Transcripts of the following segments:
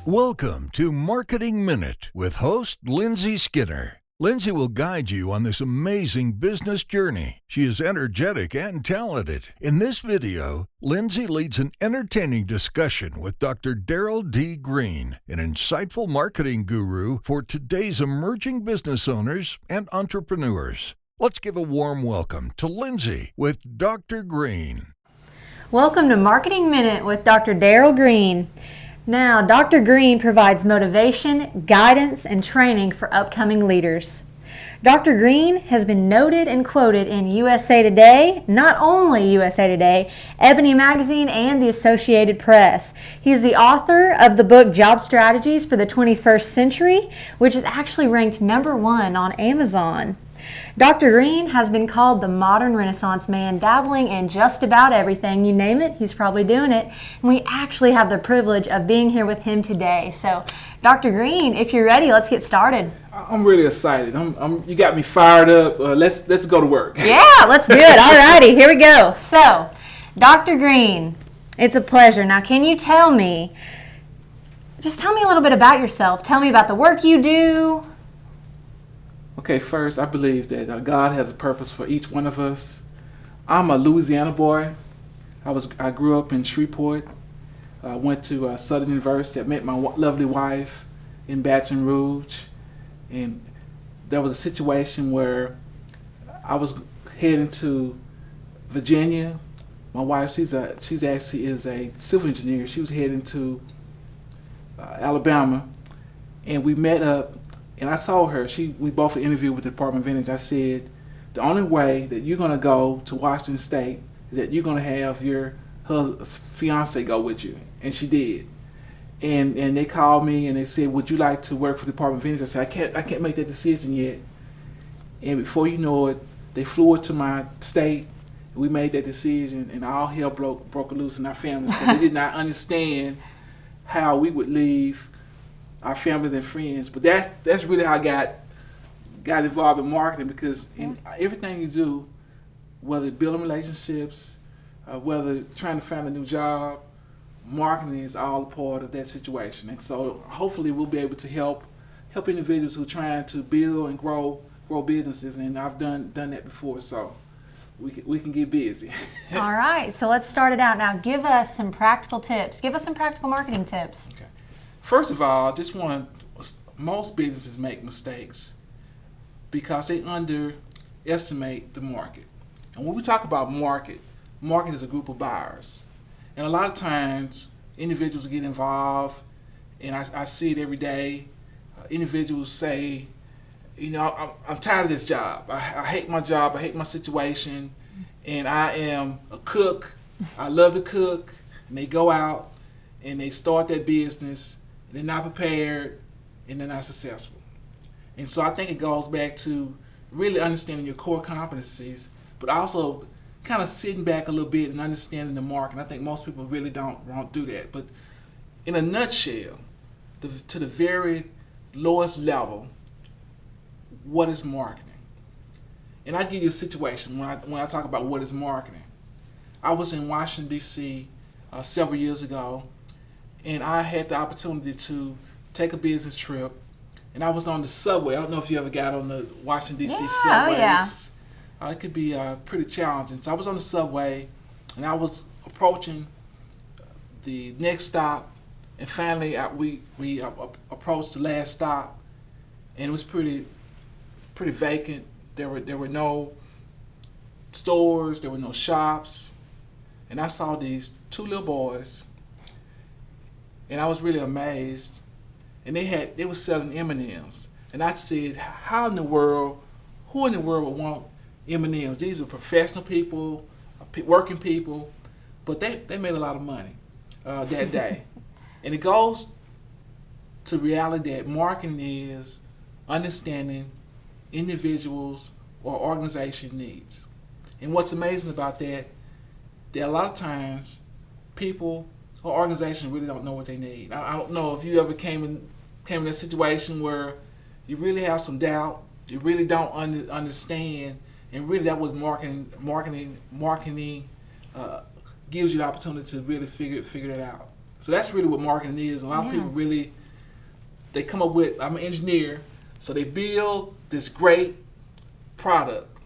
Welcome to Marketing Minute with host Lindsay Skinner. Lindsay will guide you on this amazing business journey. She is energetic and talented. In this video, Lindsay leads an entertaining discussion with Dr. Daryl D. Green, an insightful marketing guru for today's emerging business owners and entrepreneurs. Let's give a warm welcome to Lindsay with Dr. Green. Welcome to Marketing Minute with Dr. Daryl Green. Now, Dr. Green provides motivation, guidance, and training for upcoming leaders. Dr. Green has been noted and quoted in USA Today, not only USA Today, Ebony Magazine, and the Associated Press. He is the author of the book Job Strategies for the 21st Century, which is actually ranked #1 on Amazon. Dr. Green has been called the modern Renaissance man, dabbling in just about everything. You name it, he's probably doing it. And we actually have the privilege of being here with him today. So, Dr. Green, if you're ready, let's get started. I'm really excited. You got me fired up. Let's go to work. Yeah, let's do it. All righty, here we go. So, Dr. Green, it's a pleasure. Now, can you tell me a little bit about yourself. Tell me about the work you do. Okay, first, I believe that God has a purpose for each one of us. I'm a Louisiana boy. I grew up in Shreveport. I went to Southern University. I met my lovely wife in Baton Rouge. And there was a situation where I was heading to Virginia. My wife, she's actually is a civil engineer. She was heading to Alabama, and we met up. And I saw her. We both interviewed with the Department of Energy. I said, the only way that you're going to go to Washington State is that you're going to have her fiance go with you. And she did. And they called me and they said, would you like to work for the Department of Energy? I said, I can't make that decision yet. And before you know it, they flew her to my state. We made that decision, and all hell broke loose in our families because they did not understand how we would leave our families and friends. But that's really how I got involved in marketing, because in everything you do, whether building relationships, whether trying to find a new job, marketing is all a part of that situation. And so hopefully we'll be able to help individuals who are trying to build and grow businesses, and I've done that before, so we can get busy. All right, so let's start it out. Now give us some practical tips. Give us some practical marketing tips. Okay. First of all, most businesses make mistakes because they underestimate the market. And when we talk about market is a group of buyers. And a lot of times, individuals get involved, and I see it every day. Individuals say, I'm tired of this job. I hate my job. I hate my situation. And I am a cook. I love to cook. And they go out and they start that business. They're not prepared, and they're not successful. And so I think it goes back to really understanding your core competencies, but also kind of sitting back a little bit and understanding the market. And I think most people really won't do that. But in a nutshell, to the very lowest level, what is marketing? And I give you a situation when I talk about what is marketing. I was in Washington, D.C. Several years ago, and I had the opportunity to take a business trip, and I was on the subway. I don't know if you ever got on the Washington, D.C. subways. Oh yeah. It could be pretty challenging. So I was on the subway, and I was approaching the next stop, and finally we approached the last stop, and it was pretty vacant. There were no stores, there were no shops, and I saw these two little boys. And I was really amazed. And they were selling M&Ms. And I said, who in the world would want M&Ms? These are professional people, working people, but they made a lot of money that day. And it goes to reality that marketing is understanding individuals or organization needs. And what's amazing about that a lot of times people or organizations really don't know what they need. I don't know if you ever came in a situation where you really have some doubt, you really don't understand, and really that was marketing gives you the opportunity to really figure that out. So that's really what marketing is. A lot of people really, they come up with, I'm an engineer, so they build this great product,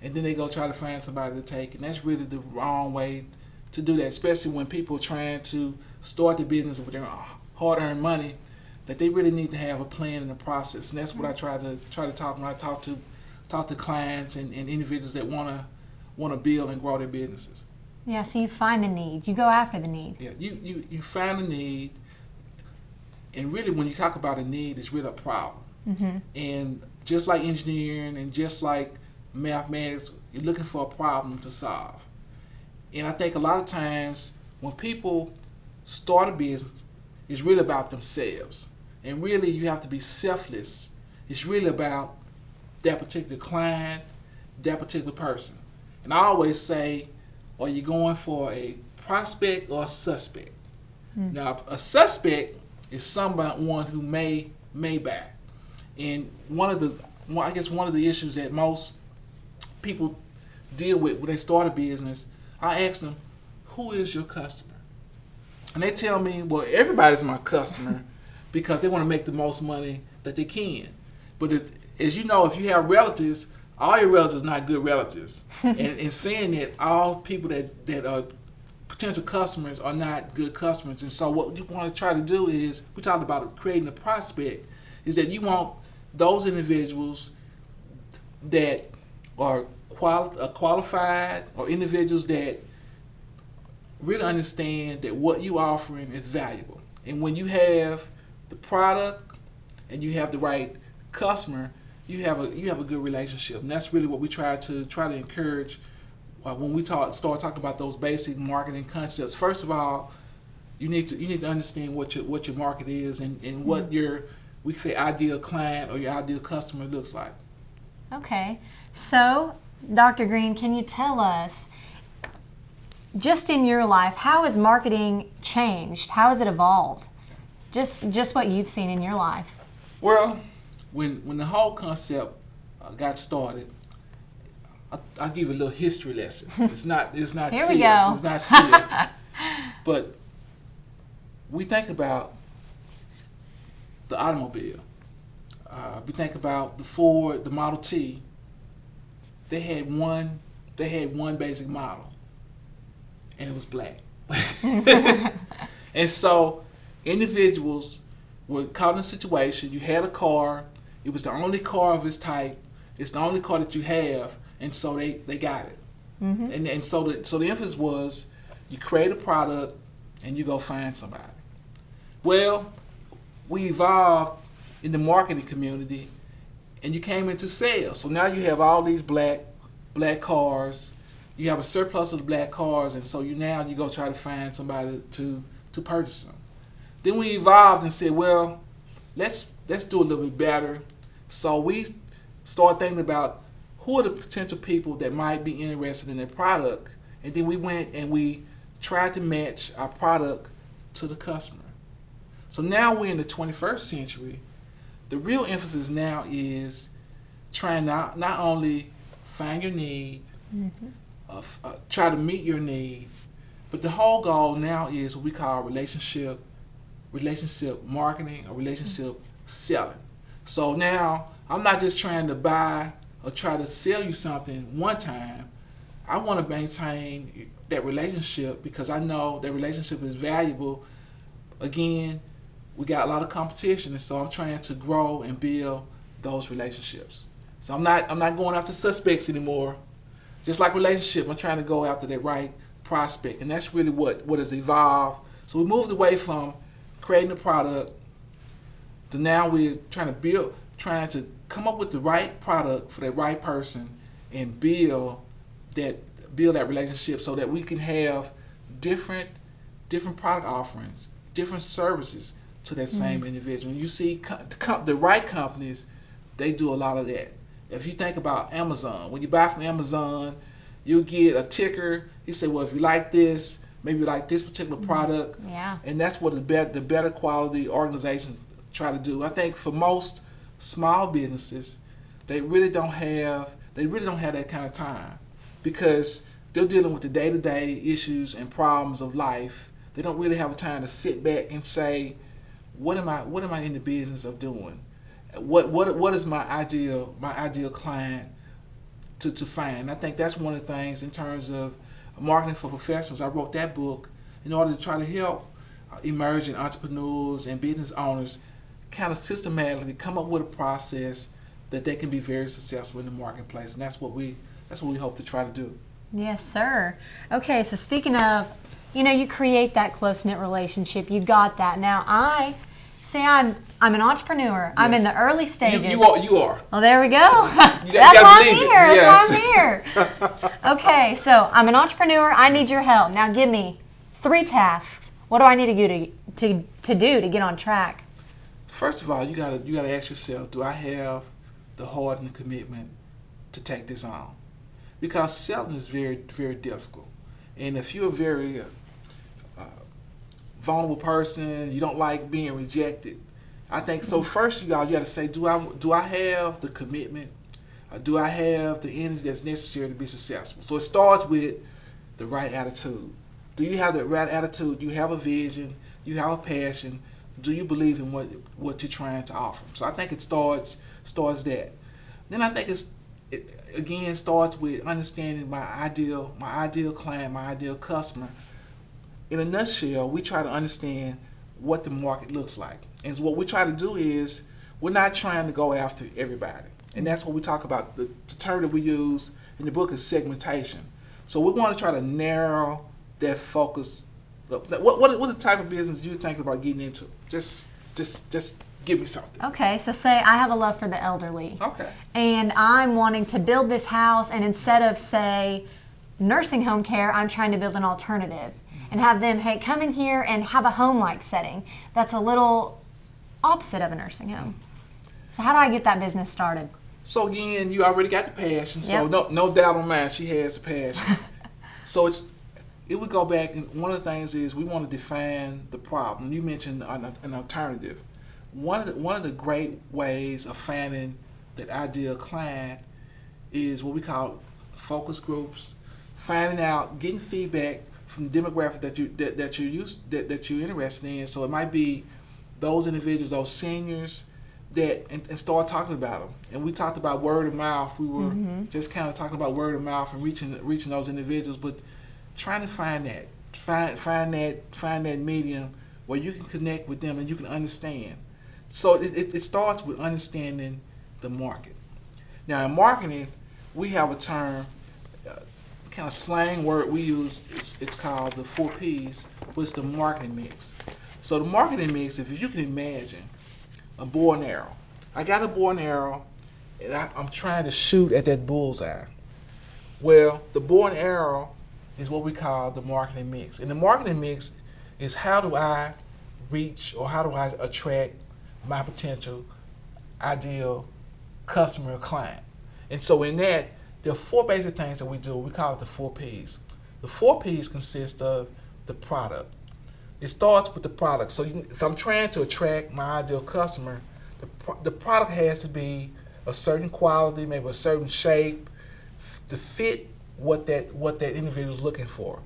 and then they go try to find somebody to take, and that's really the wrong way to do that, especially when people are trying to start the business with their hard-earned money, that they really need to have a plan and a process. And that's what I try to talk when I talk to clients and individuals that want to build and grow their businesses. Yeah, so you find the need. You go after the need. Yeah, you find a need, and really when you talk about a need, it's really a problem. Mm-hmm. And just like engineering and just like mathematics, you're looking for a problem to solve. And I think a lot of times when people start a business, it's really about themselves. And really you have to be selfless. It's really about that particular client, that particular person. And I always say, are you going for a prospect or a suspect? Now, a suspect is someone who may buy. And one of the issues that most people deal with when they start a business, I ask them, who is your customer? And they tell me, well, everybody's my customer because they want to make the most money that they can. But as you know, if you have relatives, all your relatives are not good relatives. and saying that all people that are potential customers are not good customers. And so what you want to try to do is, we talked about creating a prospect, is that you want those individuals that are qualified, or individuals that really understand that what you offering is valuable. And when you have the product and you have the right customer, you have a good relationship. And that's really what we try to encourage when we start talking about those basic marketing concepts. First of all, you need to understand what your market is and what your, we say, ideal client or your ideal customer looks like. Okay, so Dr. Green, can you tell us, just in your life, how has marketing changed? How has it evolved? Just what you've seen in your life. Well, when the whole concept got started, I'll give you a little history lesson. It's not Here serious. we go. It's not serious. But we think about the automobile. We think about the Ford, the Model T. They had one basic model, and it was black. And so individuals were caught in a situation. You had a car. It was the only car of its type. It's the only car that you have, and so they got it. Mm-hmm. And so the emphasis was, you create a product and you go find somebody. Well, we evolved in the marketing community, and you came into sales. So now you have all these black cars. You have a surplus of the black cars, and so you go try to find somebody to purchase them. Then we evolved and said, well, let's do a little bit better. So we started thinking about who are the potential people that might be interested in their product, and then we went and we tried to match our product to the customer. So now we're in the 21st century. The real emphasis now is trying not only find your need, try to meet your need, but the whole goal now is what we call relationship marketing or relationship selling. So now I'm not just trying to buy or try to sell you something one time. I want to maintain that relationship because I know that relationship is valuable. Again, we got a lot of competition, and so I'm trying to grow and build those relationships. So I'm not going after suspects anymore. Just like relationship, I'm trying to go after that right prospect, and that's really what has evolved. So we moved away from creating a product to now we're trying to come up with the right product for that right person and build that relationship so that we can have different product offerings, different services to that same individual. And you see the right companies, they do a lot of that. If you think about Amazon, when you buy from Amazon, you'll get a ticker. You say, well, if you like this, maybe you like this particular product. Yeah. And that's what the better quality organizations try to do. I think for most small businesses, they really don't have that kind of time because they're dealing with the day-to-day issues and problems of life. They don't really have time to sit back and say, what am I in the business of doing? What is my ideal client to find? I think that's one of the things in terms of marketing for professionals. I wrote that book in order to try to help emerging entrepreneurs and business owners kind of systematically come up with a process that they can be very successful in the marketplace, and that's what we hope to try to do. Yes, sir. Okay, so speaking of, you create that close-knit relationship. You got that. Now, I'm an entrepreneur. Yes. I'm in the early stages. You are. Well, there we go. That's why I'm here. Okay, so I'm an entrepreneur. I need your help. Now, give me 3 tasks. What do I need to do to get on track? First of all, you gotta ask yourself, do I have the heart and the commitment to take this on? Because selling is very, very difficult. And if you're a very vulnerable person, you don't like being rejected, I think so. First, you got to say, do I have the commitment? Do I have the energy that's necessary to be successful? So it starts with the right attitude. Do you have the right attitude? Do you have a vision? Do you have a passion? Do you believe in what you're trying to offer? So I think it starts that. Then I think it starts with understanding my ideal client, my ideal customer. In a nutshell, we try to understand what the market looks like. And what we try to do is, we're not trying to go after everybody. And that's what we talk about. The term that we use in the book is segmentation. So we want to try to narrow that focus. What the type of business you're thinking about getting into? Just give me something. Okay, so say I have a love for the elderly. Okay. And I'm wanting to build this house, and instead of, say, nursing home care, I'm trying to build an alternative and have them, hey, come in here and have a home-like setting. That's a little opposite of a nursing home. So how do I get that business started? So again, you already got the passion. So no doubt on mine, she has the passion. So it would go back, and one of the things is we want to define the problem. You mentioned an alternative. One of the great ways of finding that ideal client is what we call focus groups. Finding out, getting feedback from the demographic that you're interested in. So it might be those individuals, those seniors, and start talking about them. And we talked about word of mouth. We were just kind of talking about word of mouth and reaching those individuals, but trying to find that medium where you can connect with them and you can understand. So it starts with understanding the market. Now in marketing, we have a term, kind of slang word we use. It's called the 4 Ps, but it's the marketing mix. So the marketing mix, if you can imagine a bow and arrow. I got a bow and arrow, and I'm trying to shoot at that bullseye. Well, the bow and arrow is what we call the marketing mix. And the marketing mix is, how do I reach, or how do I attract my potential ideal customer or client? And so in that, there are 4 basic things that we do. We call it the 4 Ps. The 4 Ps consist of the product. It starts with the product. So if I'm trying to attract my ideal customer, the product has to be a certain quality, maybe a certain shape, to fit what that individual is looking for.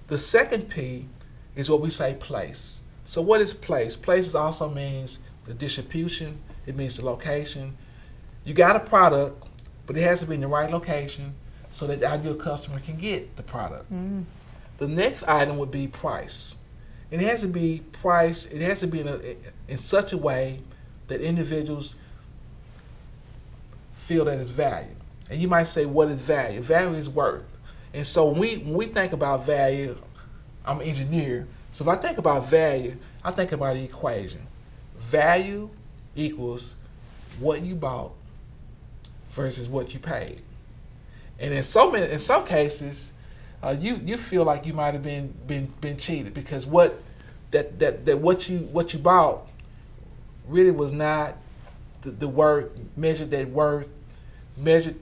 The second P is what we say place. So what is place? Place also means the distribution. It means the location. You got a product, but it has to be in the right location so that the ideal customer can get the product. The next item would be price. And it has to be priced. It has to be in such a way that individuals feel that it's value. And you might say, what is value? Value is worth. And so when we think about value, I'm an engineer, so if I think about value, I think about the equation. Value equals what you bought versus what you paid. And in some cases, you feel like you might have been cheated, because what you bought really was not the worth, measured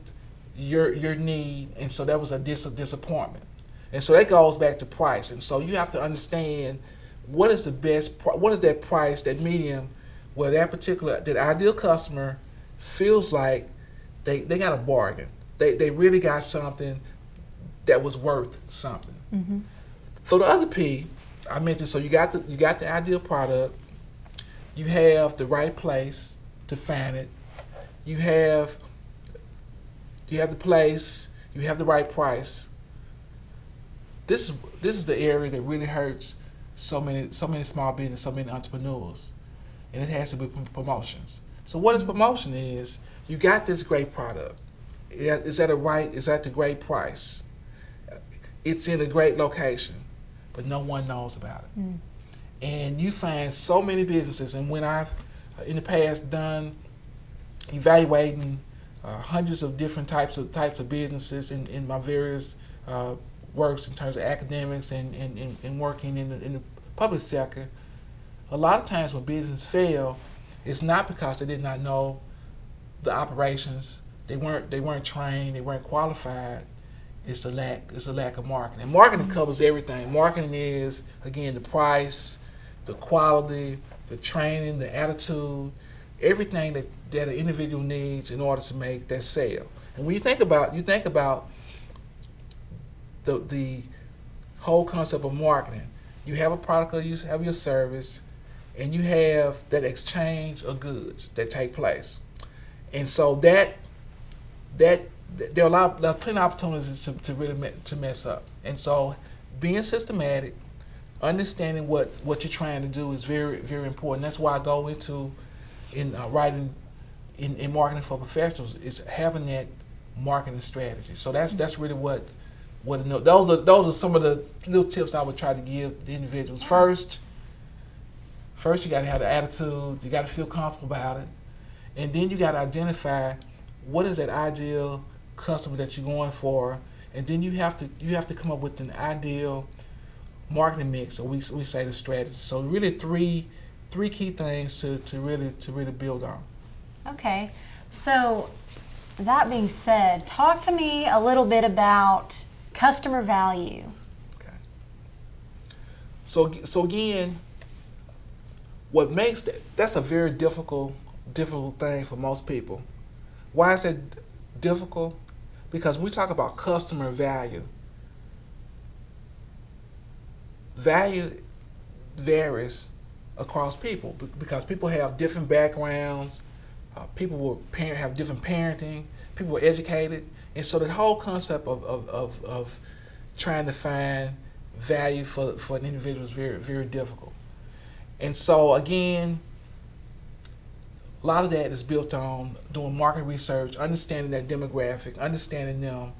your need, and so that was a disappointment. And so that goes back to price. And so you have to understand what is that price, that medium, where that ideal customer feels like they got a bargain. They really got something that was worth something. So the other P I mentioned, so you got the ideal product, you have the right place to find it, you have the place, you have the right price. This is the area that really hurts so many small business, so many entrepreneurs, and it has to be promotions. So what is promotion is, you got this great product, it's at the great price, it's in a great location, but no one knows about it. And you find so many businesses, and when I've in the past done evaluating hundreds of different types of businesses in my various works in terms of academics and working in the public sector, a lot of times when businesses fail, it's not because they did not know the operations, they weren't trained, they weren't qualified. It's a lack of marketing. And marketing covers everything. Marketing is, again, the price, the quality, the training, the attitude, everything that an individual needs in order to make that sale. And when you think about the whole concept of marketing, you have a product or you have your service, and you have that exchange of goods that take place. And so there are plenty of opportunities to really to mess up. And so being systematic, understanding what you're trying to do is very, very important. That's why I go into writing in marketing for professionals, is having that marketing strategy. So that's really what those are some of the little tips I would try to give the individuals. First you got to have the attitude, you got to feel comfortable about it, and then you got to identify what is that ideal customer that you're going for, and then you have to come up with an ideal marketing mix, or we say the strategy. So really three key things to really build on. Okay, so that being said, talk to me a little bit about customer value. Okay. So again, what makes that's a very difficult thing for most people. Why is that difficult? Because when we talk about customer value varies across people, because people have different backgrounds, people have different parenting, people are educated, and so the whole concept of trying to find value for an individual is very, very difficult. And so again, a lot of that is built on doing market research, understanding that demographic, understanding them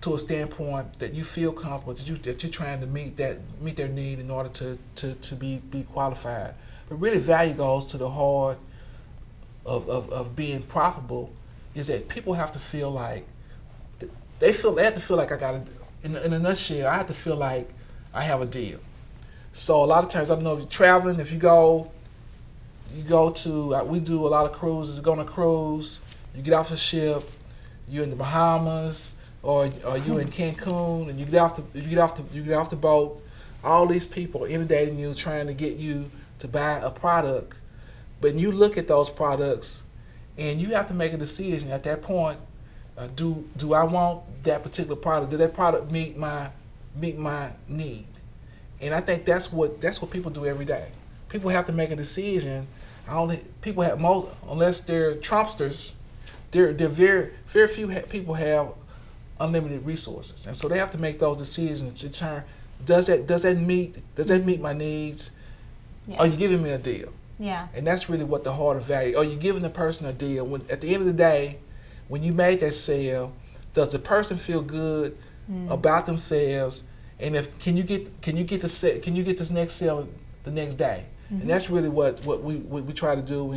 to a standpoint that you feel comfortable, that you're trying to meet their need in order to be qualified. But really, value goes to the heart of being profitable, is that people have to feel like they have to feel like I got a, in a nutshell, I have to feel like I have a deal. So a lot of times, I don't know if you're traveling, if you go to, we do a lot of cruises. You go on a cruise, you get off the ship, you're in the Bahamas, or you're in Cancun, and you get off the boat. All these people are inundating you, trying to get you to buy a product. But you look at those products, and you have to make a decision at that point. Do I want that particular product? Does that product meet my need? And I think that's what people do every day. People have to make a decision. Unless they're Trumpsters, they're very few people have unlimited resources, and so they have to make those decisions to determine, does that meet my needs? Yeah. Are you giving me a deal? Yeah. And that's really what the heart of value. Are you giving the person a deal? When at the end of the day, when you made that sale, does the person feel good about themselves? And can you get this next sale the next day? Mm-hmm. And that's really what we try to do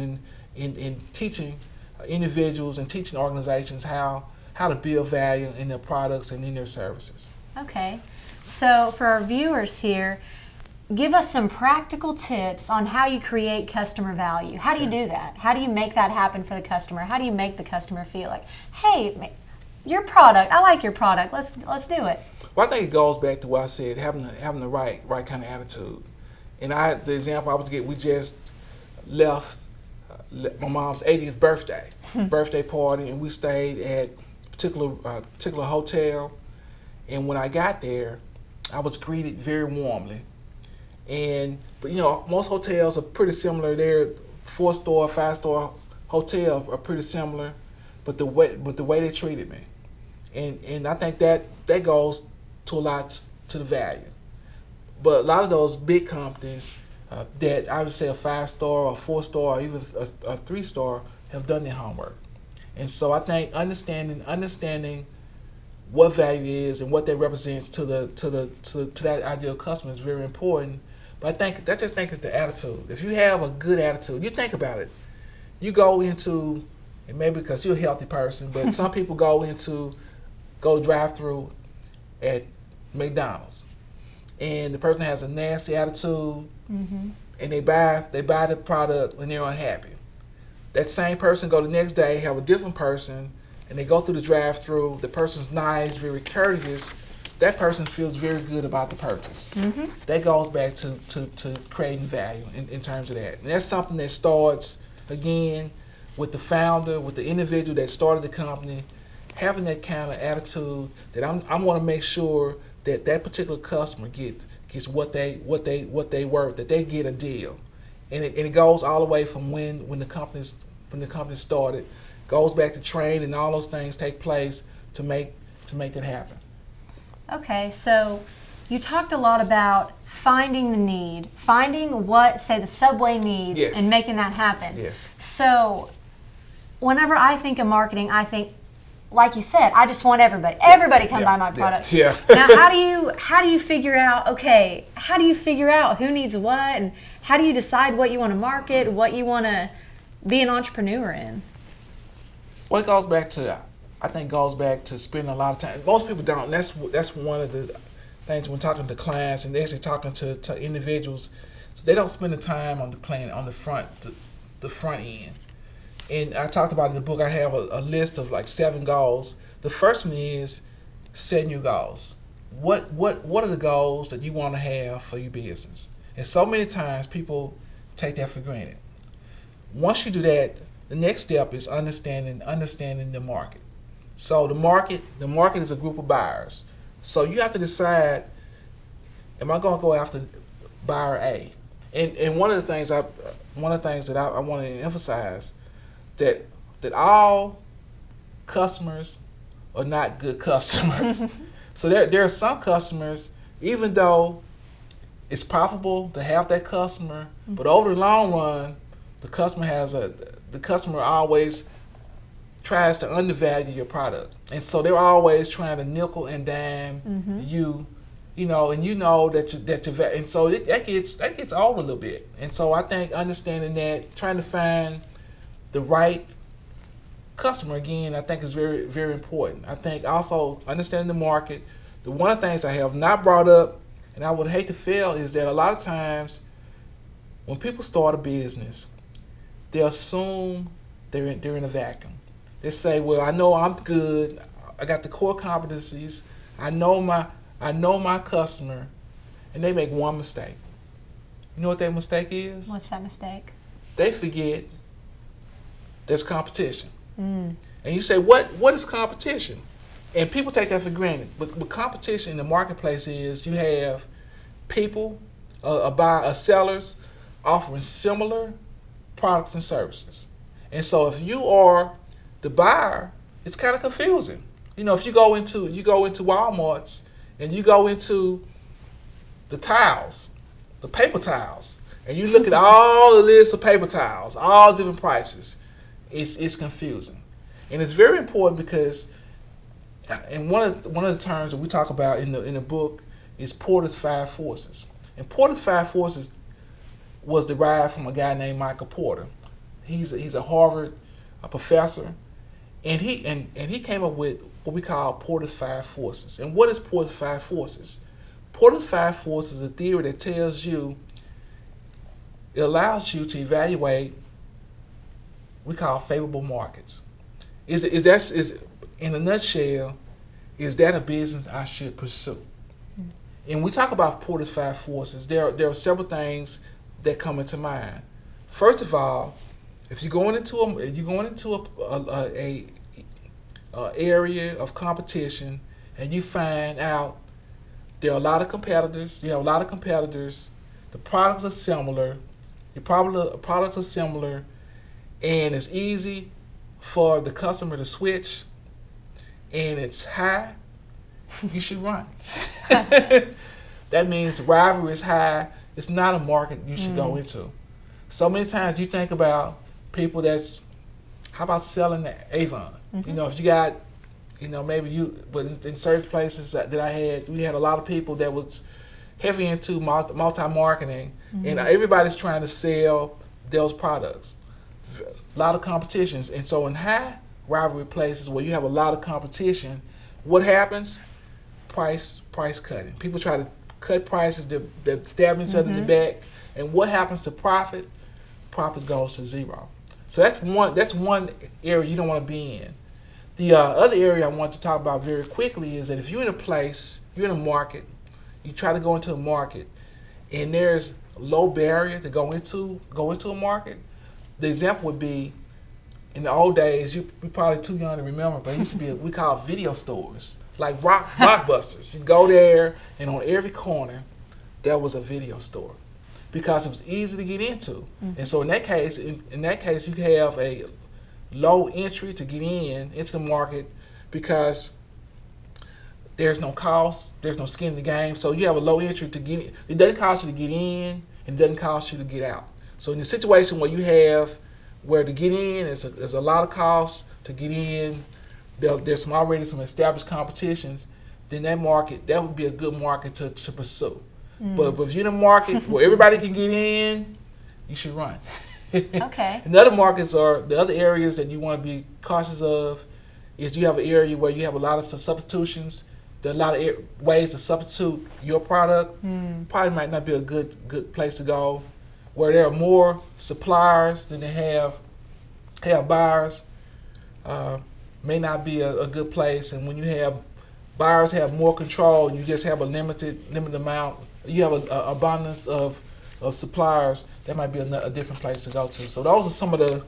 in teaching individuals and teaching organizations how to build value in their products and in their services. Okay, so for our viewers here, give us some practical tips on how you create customer value. How do you do that? How do you make that happen for the customer? How do you make the customer feel like, hey, your product, I like your product, let's do it? Well, I think it goes back to what I said, having the right kind of attitude. And the example I was getting, we just left my mom's 80th birthday party, and we stayed at a particular hotel. And when I got there, I was greeted very warmly. But most hotels are pretty similar. They're 4-star, 5-star hotel are pretty similar, but the way they treated me, and I think that goes to a lot to the value. But a lot of those big companies that I would say a 5-star or 4-star or even a 3-star have done their homework, and so I think understanding what value is and what that represents to that ideal customer is very important. But I just think it's the attitude. If you have a good attitude, you think about it. You go into, and maybe because you're a healthy person, but some people go to drive-through at McDonald's, and the person has a nasty attitude, and they buy the product and they're unhappy. That same person go the next day, have a different person, and they go through the drive-through. The person's nice, very courteous. That person feels very good about the purchase. That goes back to creating value in terms of that. And that's something that starts, again, with the founder, with the individual that started the company, having that kind of attitude that I want to make sure that particular customer gets what they worth, that they get a deal. And it goes all the way from when the company started, goes back to training, and all those things take place to make that happen. Okay, so you talked a lot about finding the need, finding what, say, the subway needs, Yes. and making that happen. Yes. So whenever I think of marketing, I think, like you said, I just want everybody come buy my product. Yeah. Now, how do you figure out, okay, how do you figure out who needs what, and how do you decide what you want to market, what you want to be an entrepreneur in? Well, it goes back to spending a lot of time. Most people don't. That's one of the things when talking to clients and actually talking to individuals. So they don't spend the time on the plan on the front end. And I talked about in the book. I have a list of like 7 goals. The first one is setting your goals. What are the goals that you want to have for your business? And so many times people take that for granted. Once you do that, the next step is understanding the market. So the market is a group of buyers. So you have to decide, am I going to go after buyer A? And one of the things that I want to emphasize that all customers are not good customers. So there are some customers, even though it's profitable to have that customer, but over the long run, the customer always tries to undervalue your product, and so they're always trying to nickel and dime you, and and so that gets old a little bit. And so I think understanding that, trying to find the right customer again, I think is very, very important. I think also understanding the market. One of the things I have not brought up, and I would hate to fail, is that a lot of times when people start a business, they assume they're in a vacuum. They say, well, I know I'm good. I got the core competencies. I know my customer, and they make one mistake. You know what that mistake is? What's that mistake? They forget there's competition. And you say, what is competition? And people take that for granted. But what competition in the marketplace is, you have people, sellers offering similar products and services. And so if you are the buyer, it's kind of confusing. If you go into Walmart's and you go into the towels, the paper towels, and you look at all the lists of paper towels, all different prices, it's confusing. And it's very important because, and one of the terms that we talk about in the book is Porter's 5 forces. And Porter's 5 forces was derived from a guy named Michael Porter. He's a Harvard professor, and he came up with what we call Porter's 5 forces. And what is Porter's 5 forces? Porter's 5 forces is a theory that tells you, it allows you to evaluate what we call favorable markets. Is in a nutshell, is that a business I should pursue? And we talk about Porter's 5 forces. There are several things that come into mind. First of all, if you're going into a area of competition and you find out there are a lot of competitors, you have a lot of competitors the products are similar, products are similar, and it's easy for the customer to switch, and it's high, you should run. That means rivalry is high. It's not a market you should go into. So many times you think about people how about selling Avon? You know, if you got, you know, but in certain places that we had a lot of people that was heavy into multi-marketing, and everybody's trying to sell those products. A lot of competitions, and so in high rivalry places where you have a lot of competition, what happens? Price cutting. People try to cut prices, that stab each other in the back, and what happens to profit? Profit goes to zero. So that's one area you don't want to be in. The other area I want to talk about very quickly is that if you're in a market, you try to go into a market, and there's a low barrier to go into a market. The example would be, in the old days, you're probably too young to remember, but it used to be we call video stores, like Blockbusters. You go there, and on every corner, there was a video store, because it was easy to get into. And so in that case, you have a low entry to get into the market, because there's no cost, there's no skin in the game. So you have a low entry to get in. It doesn't cost you to get in, and it doesn't cost you to get out. So in the situation where to get in, there's a lot of cost to get in, there's already some established competitions, then that would be a good market to pursue. But if you're in a market where everybody can get in, you should run. Okay. And the other areas that you want to be cautious of is you have an area where you have a lot of substitutions. There are a lot of ways to substitute your product. Probably might not be a good place to go. Where there are more suppliers than they have buyers, may not be a good place. And when you have buyers have more control, and you just have a limited amount, you have an abundance of suppliers, that might be a different place to go to. So those are some of the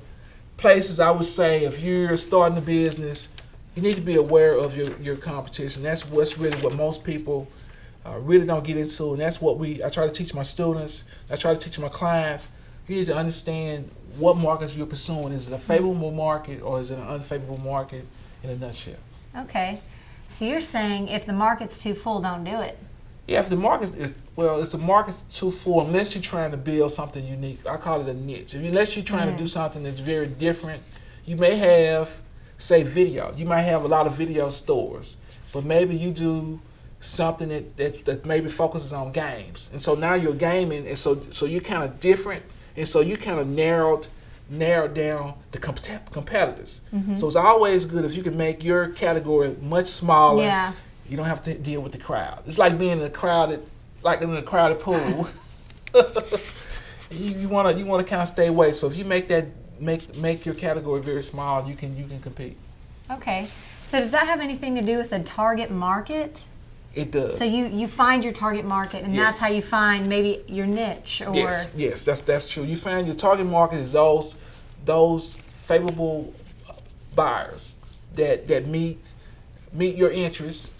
places I would say if you're starting a business, you need to be aware of your competition. That's really what most people really don't get into, and that's what I try to teach my students. I try to teach my clients. You need to understand what markets you're pursuing. Is it a favorable market, or is it an unfavorable market, in a nutshell? Okay. So you're saying if the market's too full, don't do it. Yeah, if the market it's a market too full unless you're trying to build something unique. I call it a niche. Unless you're trying to do something that's very different, you may have, say, video. You might have a lot of video stores, but maybe you do something that maybe focuses on games, and so now you're gaming, and so you're kind of different, and so you kind of narrowed down the competitors. So it's always good if you can make your category much smaller. Yeah. You don't have to deal with the crowd. It's like being in a crowded pool. you want to kind of stay away. So if you make your category very small, you can compete. Okay. So does that have anything to do with the target market? It does. So you find your target market, and that's how you find maybe your niche, or yes, that's true. You find your target market is those favorable buyers that meet your interests,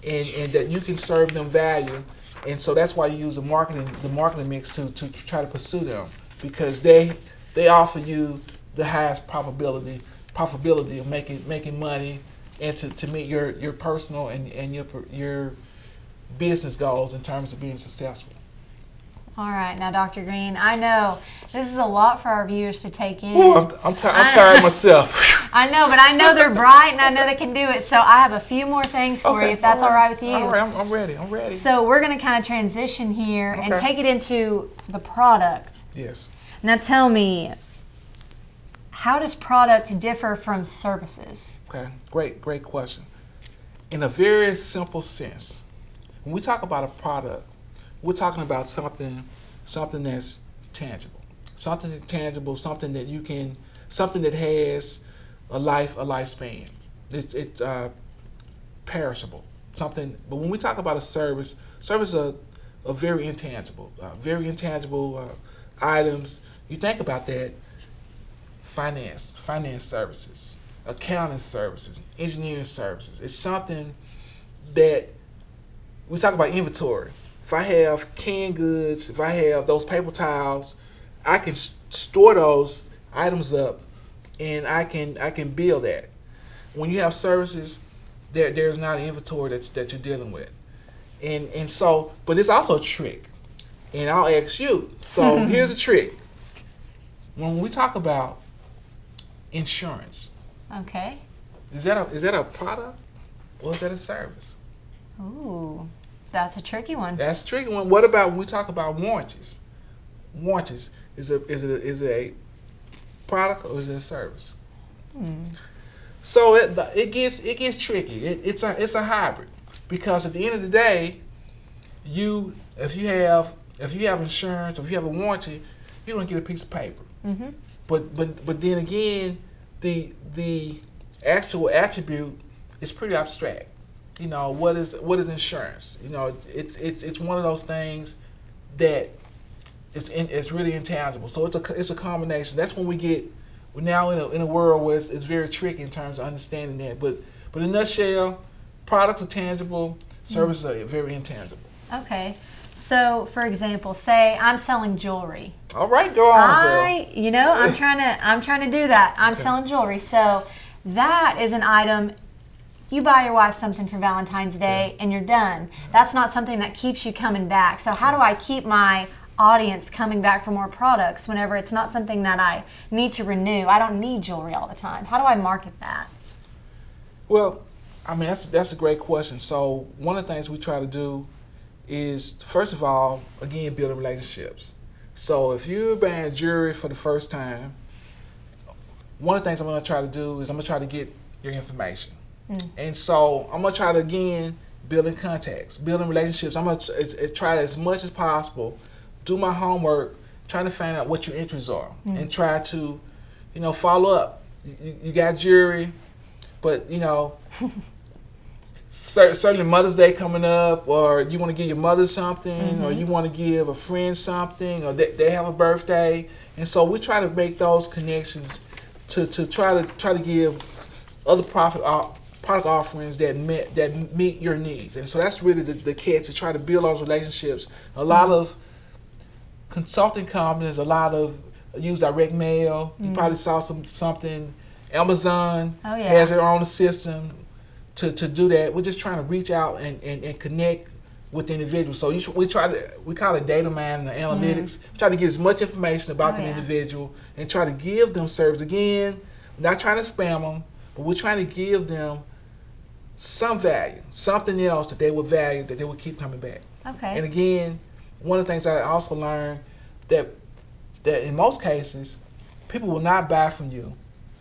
and that you can serve them value, and so that's why you use the marketing mix to try to pursue them, because they offer you the highest probability of making money, and to meet your personal and your business goals in terms of being successful. All right, now Dr. Green, I know this is a lot for our viewers to take in. Ooh, I'm tired myself. I know, but I know they're bright, and I know they can do it. So I have a few more things for you, if that's all right with you. All right, I'm ready. So we're going to kind of transition here and take it into the product. Yes. Now tell me, how does product differ from services? Okay, great question. In a very simple sense, when we talk about a product, we're talking about something that's tangible, something that has a lifespan. It's perishable. Something. But when we talk about a service are very intangible, items. You think about that. Finance services, accounting services, engineering services. It's something that we talk about inventory. if I have canned goods, if I have those paper towels, I can store those items up, and I can bill that. When you have services, there's not an inventory that you're dealing with, and so, but it's also a trick, and I'll ask you. So here's a trick. When we talk about insurance, Okay. is that a product or is that a service? Ooh, that's a tricky one. That's a tricky one. What about when we talk about warranties? Warranties, is it a product or is it a service? So it gets tricky. It's a hybrid, because at the end of the day, if you have insurance or if you have a warranty, you're gonna get a piece of paper. Mm-hmm. But then again, the actual attribute is pretty abstract. You know, what is insurance? You know, it's one of those things that it's really intangible. So it's a combination. That's when we're now in a world where it's very tricky in terms of understanding that. But in a nutshell, products are tangible, services are very intangible. Okay. So, for example, say I'm selling jewelry. All right, go on, girl. I'm trying to do that. I'm selling jewelry. So, that is an item. You buy your wife something for Valentine's Day and you're done. That's not something that keeps you coming back. So, how do I keep my audience coming back for more products whenever it's not something that I need to renew? I don't need jewelry all the time. How do I market that? Well, I mean, that's a great question. So, one of the things we try to do is, first of all, again, building relationships. So if you're buying jewelry for the first time, one of the things I'm going to try to do is I'm going to try to get your information. And so I'm going to try to, again, building contacts, building relationships. I'm going to try as much as possible, do my homework, trying to find out what your interests are, and try to, follow up. You got jewelry, but, certainly Mother's Day coming up, or you want to give your mother something, or you want to give a friend something, or they have a birthday, and so we try to make those connections to try to give other product offerings that meet your needs, and so that's really the catch, to try to build those relationships. A lot of consulting companies, a lot of use direct mail. You probably saw something. Amazon has their own system to do that. We're just trying to reach out and connect with the individual. So we call it data mining and analytics. We try to get as much information about the individual and try to give them service. Again, we're not trying to spam them, but we're trying to give them some value, something else that they would value, that they would keep coming back. Okay. And again, one of the things I also learned that in most cases, people will not buy from you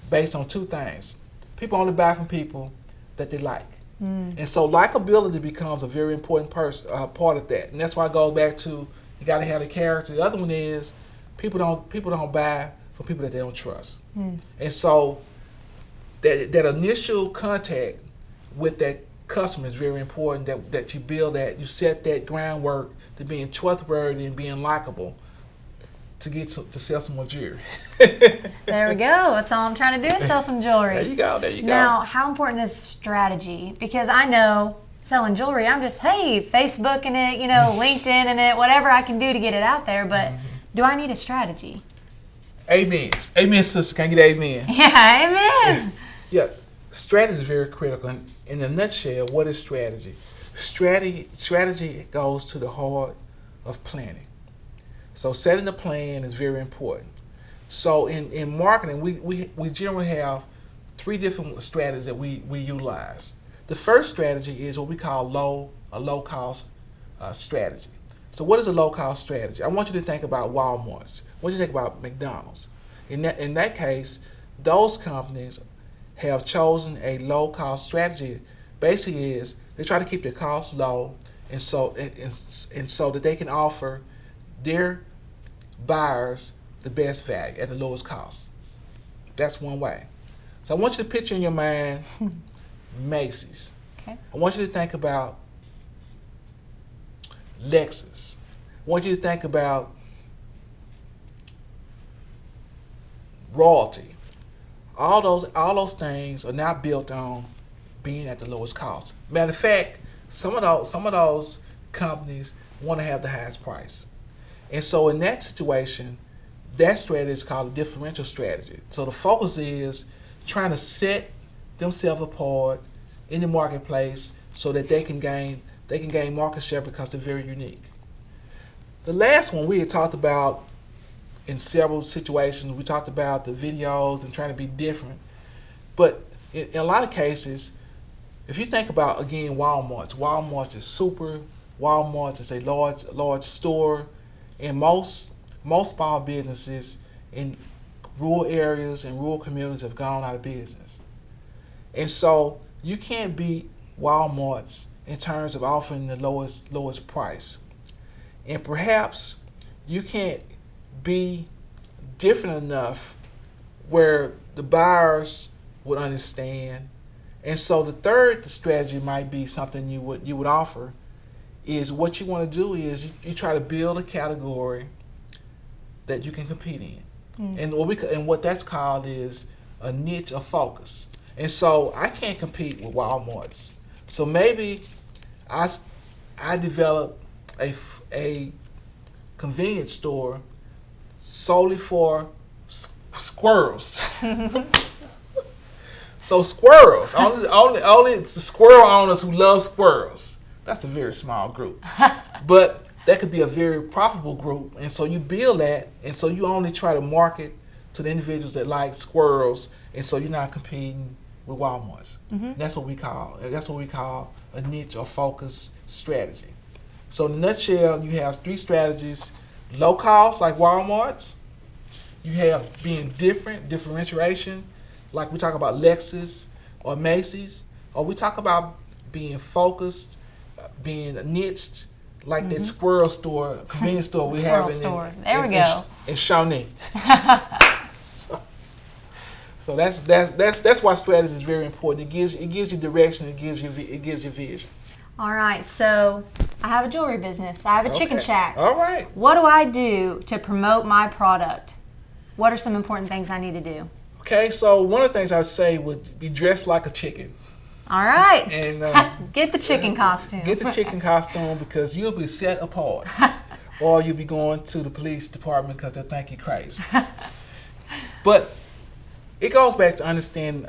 based on two things. People only buy from people that they like. And so likability becomes a very important part of that. And that's why I go back to, you got to have the character. The other one is people don't buy from people that they don't trust. And so that initial contact with that customer is very important, that you build that, you set that groundwork to being trustworthy and being likable to get to sell some more jewelry. There we go. That's all I'm trying to do is sell some jewelry. There you go. Now, how important is strategy? Because I know selling jewelry, I'm just, Facebooking it, LinkedIn it, whatever I can do to get it out there. But do I need a strategy? Amen. Amen, sister. Can I get amen? Yeah, amen. Yeah, strategy is very critical. And in a nutshell, what is strategy? Strategy goes to the heart of planning. So setting the plan is very important. So in marketing, we generally have three different strategies that we utilize. The first strategy is what we call a low cost strategy. So what is a low cost strategy? I want you to think about Walmart. I want you to think about McDonald's. In that case, those companies have chosen a low cost strategy. Basically, is they try to keep their costs low, and so that they can offer their buyers the best value at the lowest cost. That's one way. So I want you to picture in your mind Macy's. Okay. I want you to think about Lexus. I want you to think about royalty. All those things are not built on being at the lowest cost. Matter of fact, some of those companies, want to have the highest price. And so in that situation, that strategy is called a differential strategy. So the focus is trying to set themselves apart in the marketplace so that they can gain market share because they're very unique. The last one we had talked about in several situations. We talked about the videos and trying to be different. But in a lot of cases, if you think about, again, Walmart is super. Walmart is a large store. And most small businesses in rural areas and rural communities have gone out of business. And so you can't beat Walmart's in terms of offering the lowest price. And perhaps you can't be different enough where the buyers would understand. And so the third strategy might be something you would offer is what you want to do is you try to build a category that you can compete in. And what that's called is a niche or focus. And so I can't compete with Walmart's. So maybe I develop a convenience store solely for squirrels. So squirrels, only squirrel owners who love squirrels. That's a very small group. But that could be a very profitable group. And so you build that, and so you only try to market to the individuals that like squirrels, and so you're not competing with Walmart's. That's what we call a niche or focus strategy. So in a nutshell, you have three strategies: low cost, like Walmart's. You have being differentiation, like we talk about Lexus or Macy's, or we talk about being focused, being niched, like that squirrel store, convenience store we have in Shawnee. So that's why strategy is very important. It gives you direction. It gives you vision. All right, so I have a jewelry business. I have a chicken shack. All right. What do I do to promote my product? What are some important things I need to do? Okay, so one of the things I would say would be dressed like a chicken. All right. And get the chicken costume. Get the chicken costume because you'll be set apart. Or you'll be going to the police department because they'll think you're crazy. But it goes back to understanding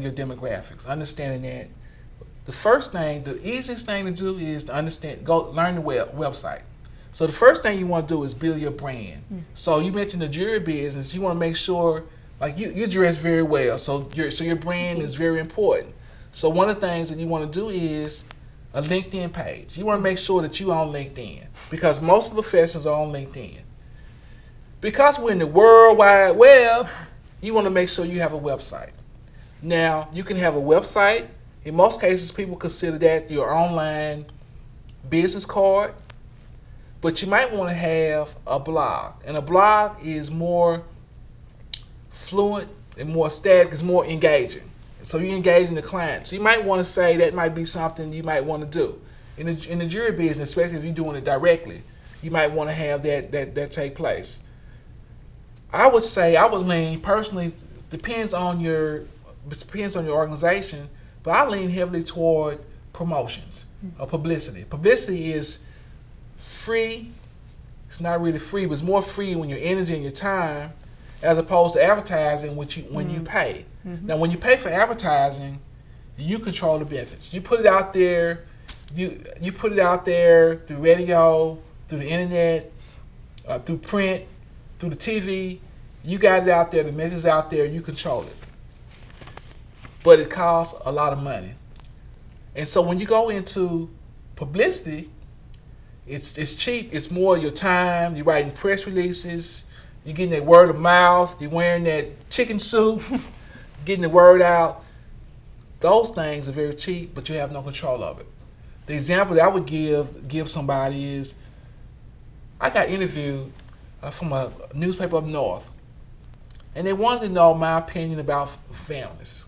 your demographics, understanding that the easiest thing to do is to learn the website. So the first thing you want to do is build your brand. So you mentioned the jewelry business. You want to make sure, like you dress very well, so your brand is very important. So one of the things that you want to do is a LinkedIn page. You want to make sure that you're on LinkedIn because most of the professionals are on LinkedIn. Because we're in the World Wide Web, you want to make sure you have a website. Now, you can have a website. In most cases, people consider that your online business card, but you might want to have a blog. And a blog is more fluent and more static, it's more engaging. So you're engaging the client. So you might want to say that might be something you might want to do. In the jewelry business, especially if you're doing it directly, you might want to have that take place. I would lean personally, depends on your organization, but I lean heavily toward promotions or publicity. Publicity is free. It's not really free, but it's more free when your energy and your time, as opposed to advertising, when you pay. Now, when you pay for advertising, you control the benefits. You put it out there. You put it out there through radio, through the internet, through print, through the TV. You got it out there. The message is out there. You control it. But it costs a lot of money. And so when you go into publicity, it's cheap. It's more your time. You're writing press releases. You're getting that word of mouth. You're wearing that chicken suit. Getting the word out. Those things are very cheap, but you have no control of it. The example that I would give somebody is, I got interviewed from a newspaper up north, and they wanted to know my opinion about families,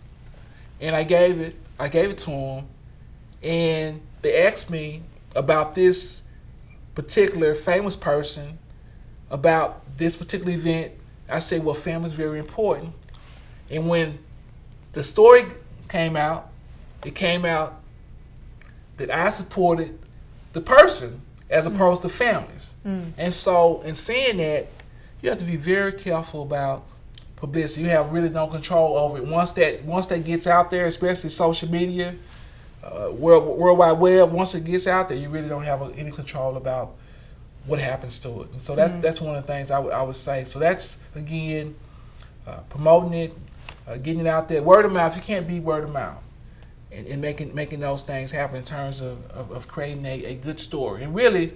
and I gave it to them, and they asked me about this particular famous person, about this particular event. I said, well, family is very important, and when the story came out, it came out that I supported the person as opposed to families. And so in saying that, you have to be very careful about publicity. You have really no control over it. Once that gets out there, especially social media, World Wide Web, once it gets out there, you really don't have any control about what happens to it. And so that's one of the things I would say. So that's, again, promoting it, getting it out there. Word of mouth, you can't beat word of mouth. And making those things happen in terms of creating a good story. And really,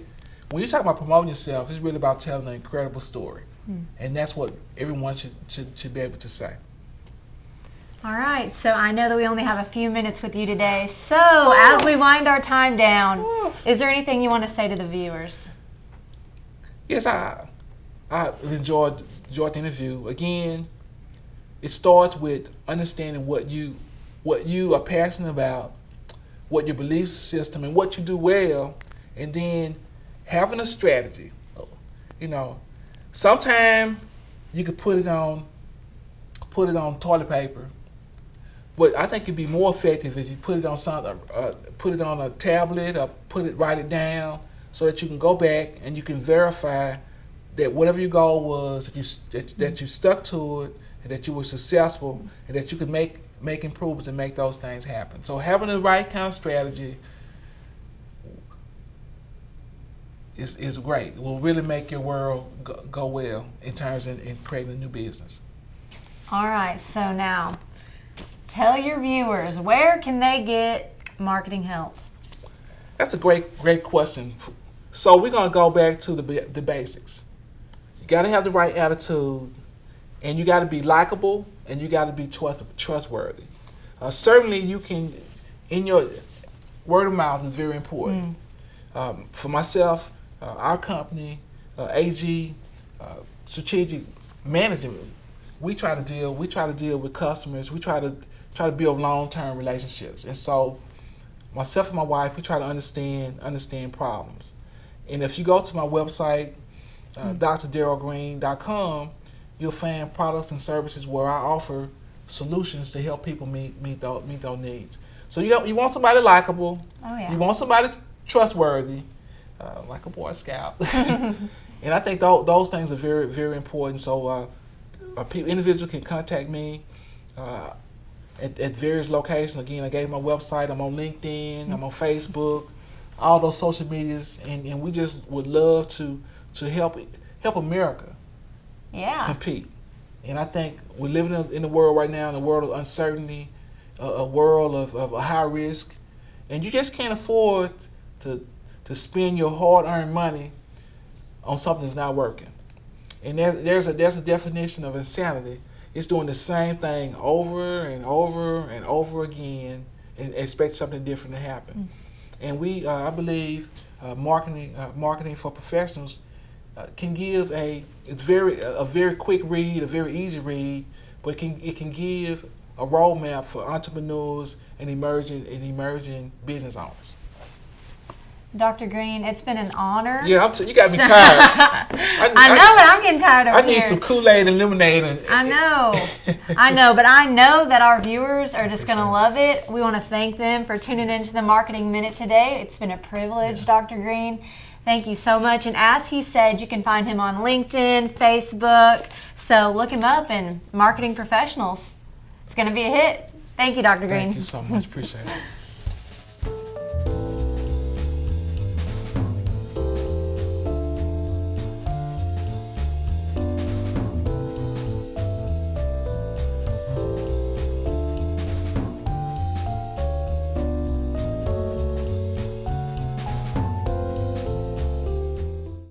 when you talk about promoting yourself, it's really about telling an incredible story. And that's what everyone should be able to say. All right, so I know that we only have a few minutes with you today. So as we wind our time down, is there anything you want to say to the viewers? Yes, I enjoyed the interview. Again, it starts with understanding what you are passionate about, what your belief system, and what you do well, and then having a strategy. You know, sometimes you could put it on toilet paper, but I think it'd be more effective if you put it on put it on a tablet, or write it down, so that you can go back and you can verify that whatever your goal was, that you stuck to it, and that you were successful, and that you could make improvements and make those things happen. So having the right kind of strategy is great. It will really make your world go well in terms of in creating a new business. All right, so now tell your viewers, where can they get marketing help? That's a great question. So we're going to go back to the basics. You got to have the right attitude, and you got to be likable, and you got to be trustworthy. Certainly, you can, in your word of mouth is very important. For myself, our company, AG Strategic Management, we try to deal with customers. We try to build long-term relationships, and so myself and my wife, we try to understand problems. And if you go to my website, drdarylgreen.com, you'll find products and services where I offer solutions to help people meet those needs. So you want somebody likable. Oh, yeah. You want somebody trustworthy, like a Boy Scout. And I think those things are very, very important. So individuals can contact me at various locations. Again, I gave my website. I'm on LinkedIn. I'm on Facebook. All those social medias, and we just would love to help America compete. And I think we're living in a world right now, in a world of uncertainty, a world of high risk, and you just can't afford to spend your hard-earned money on something that's not working. And there's a definition of insanity. It's doing the same thing over and over and over again and expect something different to happen. And I believe marketing for professionals can give a very quick read, a very easy read, but it can give a roadmap for entrepreneurs and emerging business owners. Dr. Green, it's been an honor. Yeah, you got me tired. I know, but I'm getting tired over here. I need some Kool-Aid and lemonade. I know, but I know that our viewers are just going to love it. We want to thank them for tuning into the Marketing Minute today. It's been a privilege, Dr. Green. Thank you so much. And as he said, you can find him on LinkedIn, Facebook. So look him up in Marketing Professionals. It's going to be a hit. Thank you, Dr. Green. Thank you so much. Appreciate it.